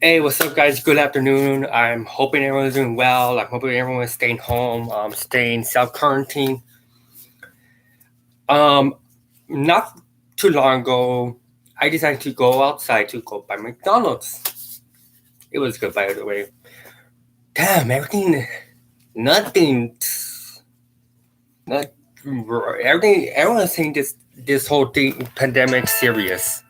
Hey, what's up, guys? Good afternoon. I'm hoping everyone's doing well. I'm hoping everyone's staying home, staying self quarantine. Um, Not too long ago, I decided to go outside to go buy McDonald's. It was good, by the way. Damn, nothing, not everything. Everyone's saying this whole thing, pandemic, serious.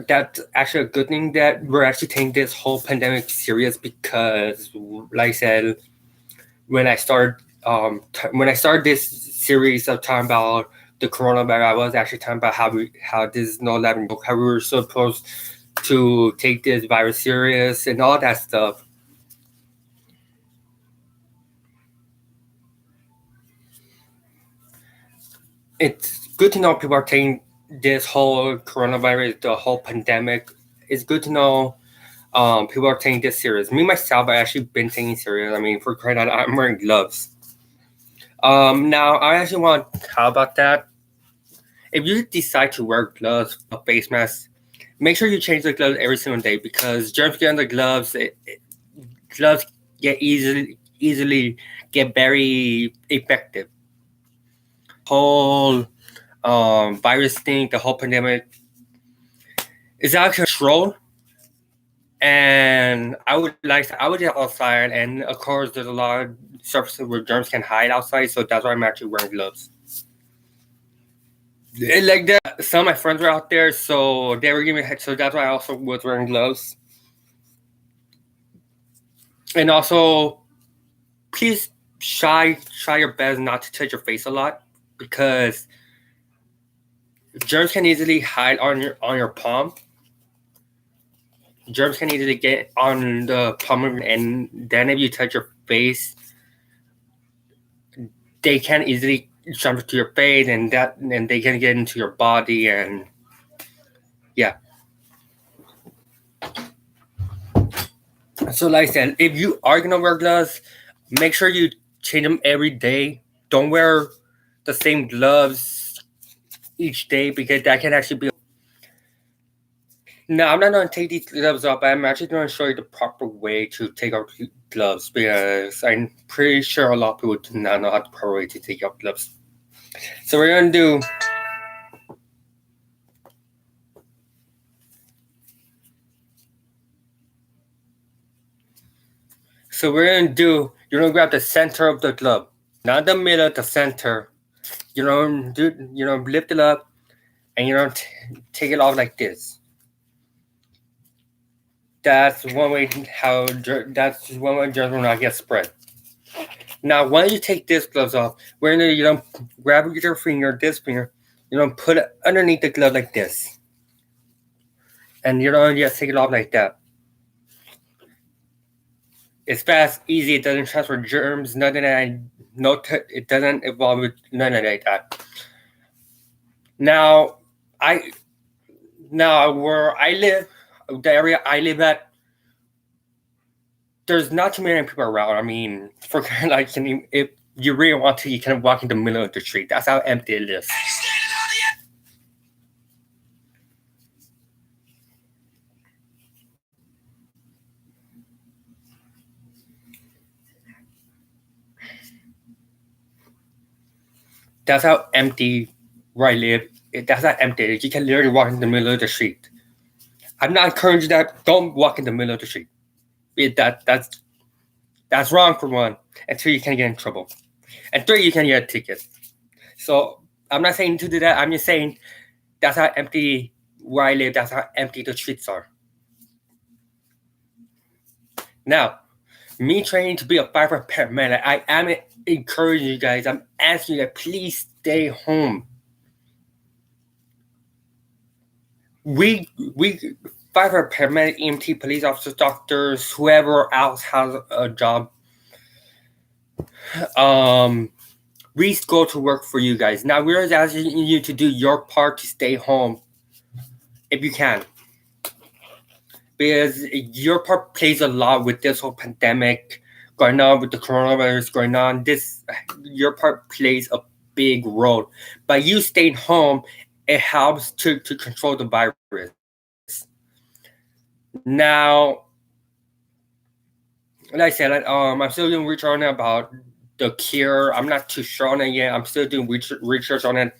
That's actually a good thing that we're actually taking this whole pandemic serious because, like I said, when I started when I started this series of talking about the coronavirus, I was actually talking about how this is no laughing book, how we were supposed to take this virus serious and all that stuff. It's good to know people are taking this whole coronavirus, the whole pandemic. It's good to know people are taking this serious. Me myself, I actually been taking it serious. I mean, for crying out, I'm wearing gloves. Now I actually want to talk about that. If you decide to wear gloves, a face mask, make sure you change the gloves every single day because germs get on the gloves. Gloves get easily get very effective. Whole virus thing, the whole pandemic is out of control. And I would get outside, and of course, there's a lot of surfaces where germs can hide outside, so that's why I'm actually wearing gloves. Like that, some of my friends were out there, so they were giving me a head. So that's why I also was wearing gloves. And also, please try your best not to touch your face a lot because germs can easily hide on your palm. Germs can easily get on the palm, and then if you touch your face, they can easily jump to your face, and they can get into your body, and yeah. So, like I said, if you are gonna wear gloves, make sure you change them every day. Don't wear the same gloves each day because that can actually be. No, I'm not going to take these gloves off, but I'm actually going to show you the proper way to take off gloves because I'm pretty sure a lot of people do not know how the proper way to take off gloves. So we're going to do. So we're going to do. You're going to grab the center of the glove, not the middle, the center. Lift it up, and take it off like this. That's one way germs will not get spread. Now, once you take this gloves off, we're gonna grab your finger, this finger, put it underneath the glove like this, and just take it off like that. It's fast, easy. It doesn't transfer germs. Nothing it doesn't involve with none of that. Now, where I live, the area I live at, there's not too many people around. I mean, for like, if you really want to, you can walk in the middle of the street. That's how empty it is. That's how empty where I live. That's how empty it is. You can literally walk in the middle of the street. I'm not encouraging that. Don't walk in the middle of the street. That's wrong for one. And two, you can get in trouble. And three, you can get a ticket. So I'm not saying to do that. I'm just saying that's how empty where I live. That's how empty the streets are. Now, me training to be a firefighter paramedic, I am encouraging you guys. I'm asking you to please stay home. We firefighter, paramedic, EMT, police officers, doctors, whoever else has a job. We go to work for you guys. Now we're asking you to do your part to stay home if you can. Because your part plays a lot with this whole pandemic going on, with the coronavirus going on. Your part plays a big role. By you staying home, it helps to control the virus. Now, like I said, I'm still doing research on it about the cure. I'm not too sure on it yet. I'm still doing research on it.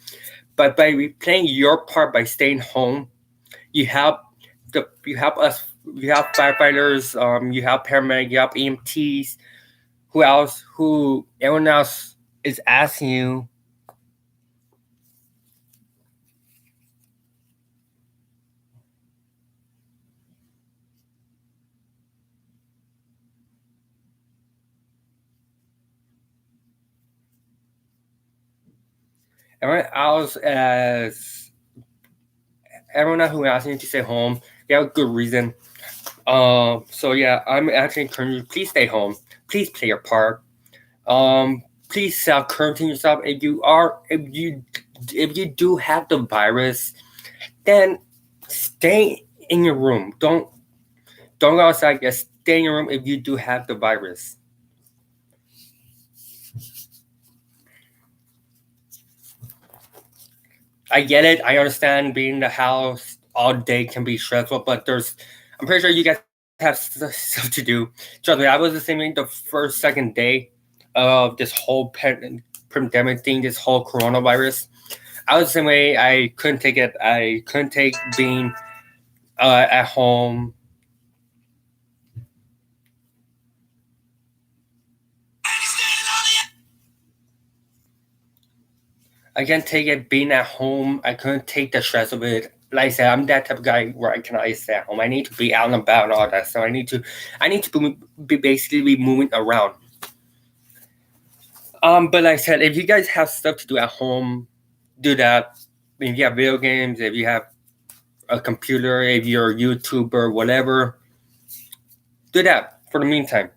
But by playing your part by staying home, you help you help us. You have firefighters. You have paramedic. You have EMTs. Who else? Who everyone else is asking you. Everyone else as everyone who asking you to stay home. You have a good reason. So yeah, I'm actually encouraging you. Please stay home. Please play your part. Please self quarantine yourself. If you do have the virus, then stay in your room. Don't go outside. Just stay in your room if you do have the virus. I get it. I understand being in the house all day can be stressful, but I'm pretty sure you guys have stuff to do. Trust me, I was the same way the first, second day of this whole pandemic thing, this whole coronavirus. I was the same way. I couldn't take it. I couldn't take being at home. I can't take it being at home. I couldn't take the stress of it. Like I said, I'm that type of guy where I cannot stay at home. I need to be out and about and all that. So I need to be basically be moving around. But like I said, if you guys have stuff to do at home, do that. If you have video games, if you have a computer, if you're a YouTuber, whatever, do that for the meantime.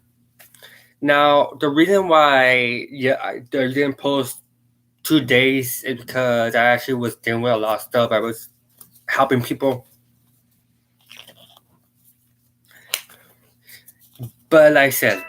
Now, the reason why I didn't post 2 days is because I actually was dealing with a lot of stuff. I was helping people. But like I said,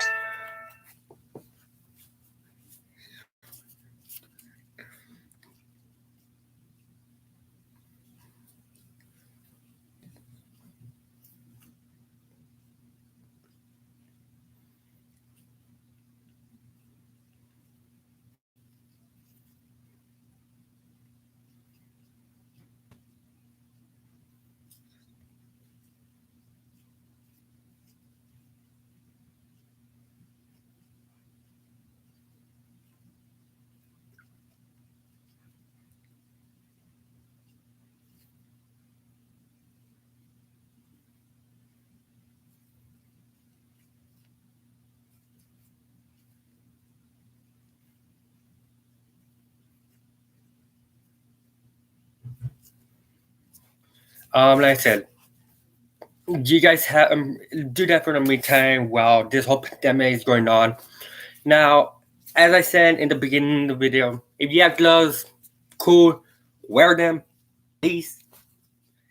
like I said, you guys have do that for the meantime while this whole pandemic is going on. Now, as I said in the beginning of the video, if you have gloves, cool, wear them, please.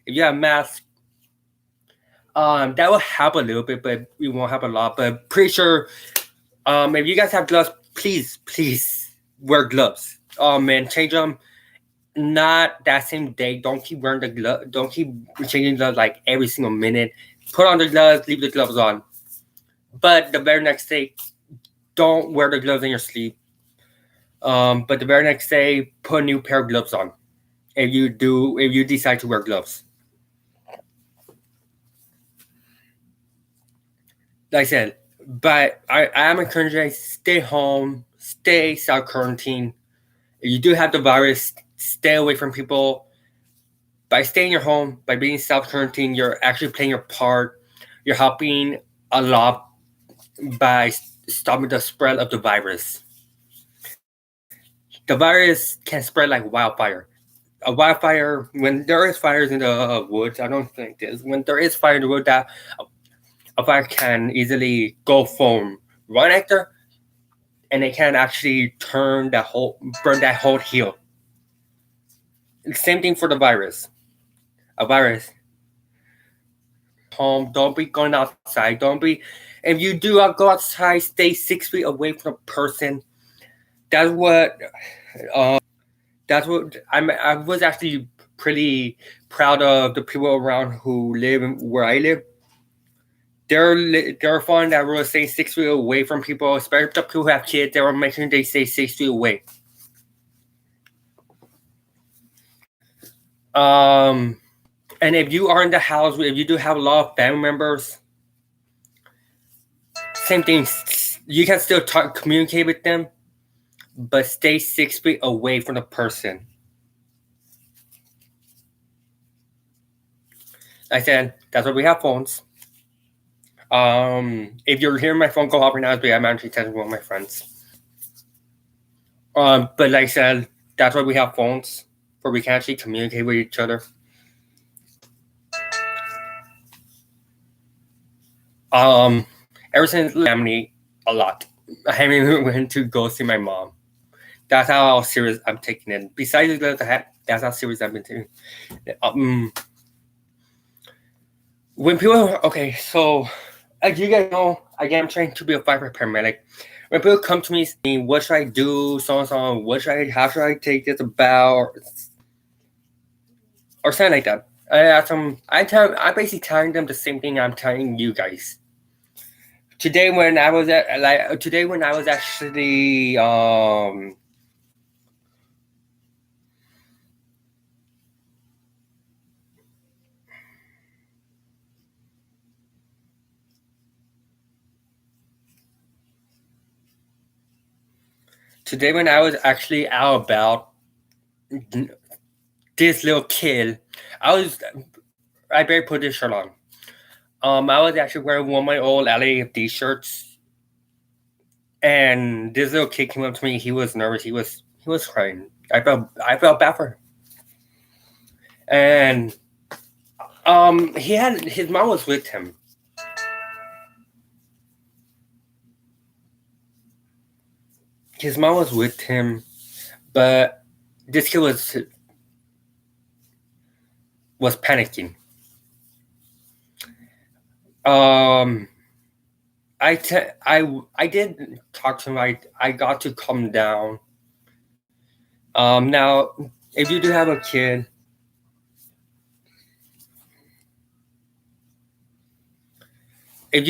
If you have masks, that will help a little bit, but it won't help a lot. But pretty sure, if you guys have gloves, please wear gloves. And change them. Not that same day. Don't keep wearing the glove. Don't keep changing gloves like every single minute. Put on the gloves, leave the gloves on. But the very next day, don't wear the gloves in your sleep. But the very next day, put a new pair of gloves on. If you decide to wear gloves. Like I said, but I am encouraging you to stay home, stay self quarantine. If you do have the virus, stay away from people. By staying in your home, by being self quarantine, you're actually playing your part. You're helping a lot by stopping the spread of the virus. The virus can spread like wildfire. A wildfire, when there is fires in the woods, I don't think this. When there is fire in the wood, that a fire can easily go from one hectare, and it can actually burn that whole hill. Same thing for the virus. A virus. Home. Don't be going outside. Don't be. If you do go outside, stay 6 feet away from the person. That's what. That's what I was actually pretty proud of the people around who live where I live. They're fun that will stay 6 feet away from people, especially the people who have kids. They will make sure they stay 6 feet away. And if you are in the house, if you do have a lot of family members, same thing. You can still communicate with them, but stay 6 feet away from the person. I said that's why we have phones. If you're hearing my phone go off right now, I'm actually texting one of my friends. But like I said, that's why we have phones, where we can actually communicate with each other. Ever since family, a lot. I haven't even went to go see my mom. That's how serious I'm taking it. Besides that, that's how serious I've been taking it. When people, okay, so as you guys know, again, I'm trying to be a firefighter paramedic. When people come to me saying, what should I do, so and so, how should I take this about, or something like that. I ask them, I'm basically telling them the same thing I'm telling you guys. Today when I was actually today when I was actually out about this little kid, I better put this shirt on. I was actually wearing one of my old LAFD shirts, and this little kid came up to me. He was nervous. He was crying. I felt bad for him. And his mom was with him. His mom was with him, but this kid was panicking. I did talk to him. I got to calm down. Now, if you do have a kid, if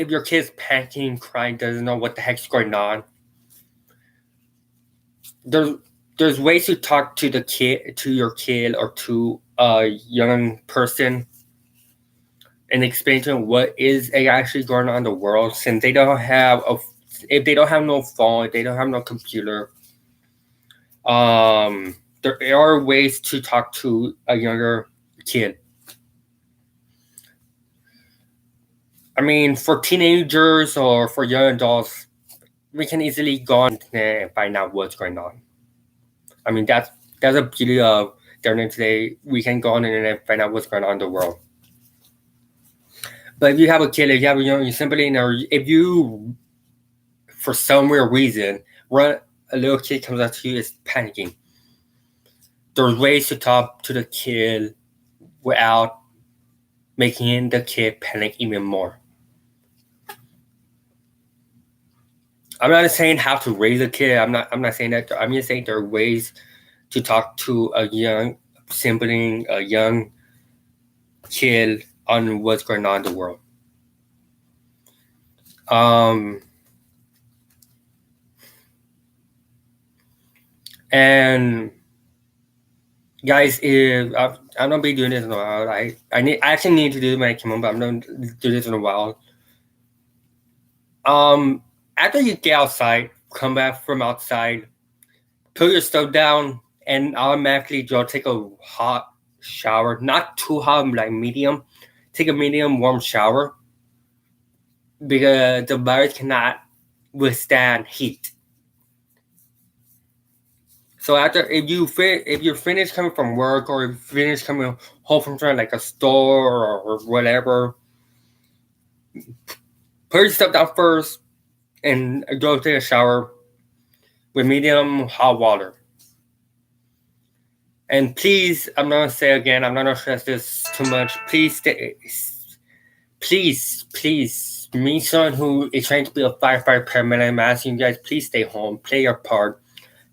your kid's panicking, crying, doesn't know what the heck's going on, there's ways to talk to your kid, or to a young person, and explain to them what is actually going on in the world. Since they don't have if they don't have no phone, if they don't have no computer, there are ways to talk to a younger kid. I mean, for teenagers or for young adults, we can easily go on the internet and find out what's going on. I mean, that's the beauty of the internet today. We can go on the internet and find out what's going on in the world. But if you have a kid, if you have a sibling, or if you, for some weird reason, a little kid comes up to you, is panicking, there's ways to talk to the kid without making the kid panic even more. I'm not saying how to raise a kid. I'm not saying that. I'm just saying there are ways to talk to a young sibling, a young kid, on what's going on in the world. And guys, if I'm gonna be doing this in a while, I actually need to do my chemo, but I'm gonna do this in a while. After you get outside, come back from outside, put your stuff down, and automatically you'll take a hot shower. Not too hot, like medium. Take a medium warm shower, because the virus cannot withstand heat. So if you're finished coming from work, or if you're finished coming home from somewhere like a store or whatever, put your stuff down first and go take a shower with medium hot water. And please, I'm not gonna say again, I'm not gonna stress this too much. Please me, someone who is trying to be a firefighter paramedic, I'm asking you guys, please stay home, play your part,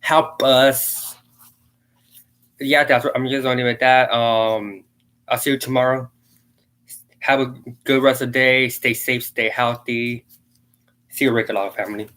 help us. Yeah, that's what I'm just going to leave it at that. I'll see you tomorrow. Have a good rest of the day. Stay safe, stay healthy. See you, Regalado Family.